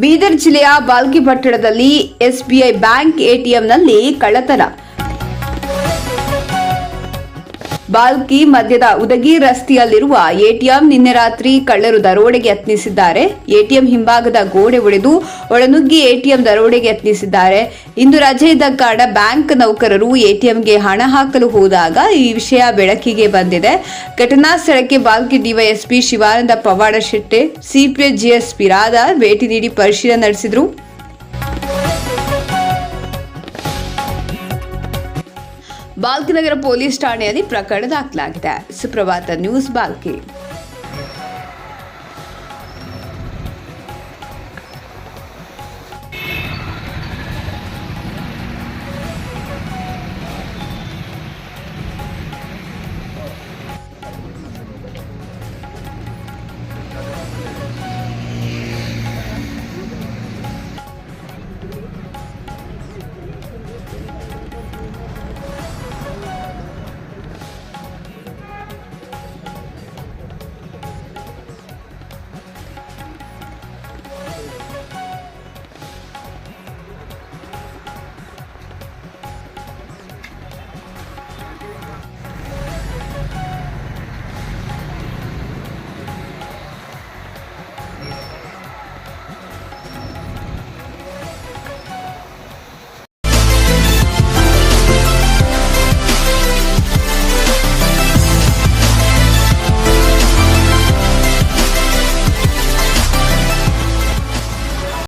ಬೀದರ್ ಜಿಲ್ಲೆಯ ಬಾಲ್ಕಿ ಪಟ್ಟಣದಲ್ಲಿ SBI bank ಎಟಿಎಂನಲ್ಲಿ ಕಳ್ಳತನ. ಬಾಲ್ಕಿ ಮಧ್ಯದ ಉದಗಿ ರಸ್ತೆಯಲ್ಲಿರುವ ಎಟಿಎಂ ನಿನ್ನೆ ರಾತ್ರಿ ಕಳ್ಳರು ದರೋಡೆಗೆ ಯತ್ನಿಸಿದ್ದಾರೆ. ಎಟಿಎಂ ಹಿಂಭಾಗದ ಗೋಡೆ ಒಡೆದು ಒಳನುಗ್ಗಿ ಎಟಿಎಂ ದರೋಡೆಗೆ ಯತ್ನಿಸಿದ್ದಾರೆ. ಇಂದು ರಜೆ ಇದ್ದ ಕಾರಣ ಬ್ಯಾಂಕ್ ನೌಕರರು ಎಟಿಎಂಗೆ ಹಣ ಹಾಕಲು ಹೋದಾಗ ಈ ವಿಷಯ ಬೆಳಕಿಗೆ ಬಂದಿದೆ. ಘಟನಾ ಸ್ಥಳಕ್ಕೆ ಬಾಲ್ಕಿ ಡಿವೈಎಸ್ಪಿ ಶಿವಾನಂದ ಪವಾಡ ಶೆಟ್ಟಿ, ಸಿಪಿಐ ಜಿಎಸ್ಪಿ ರಾಧಾರ್ ಭೇಟಿ ನೀಡಿ ಪರಿಶೀಲನೆ ನಡೆಸಿದರು. ಬಾಲ್ಕಿ ನಗರ ಪೊಲೀಸ್ ಠಾಣೆಯಲ್ಲಿ ಪ್ರಕರಣ ದಾಖಲಾಗಿದೆ. ಸುಪ್ರಭಾತ ನ್ಯೂಸ್, ಬಾಲ್ಕಿ.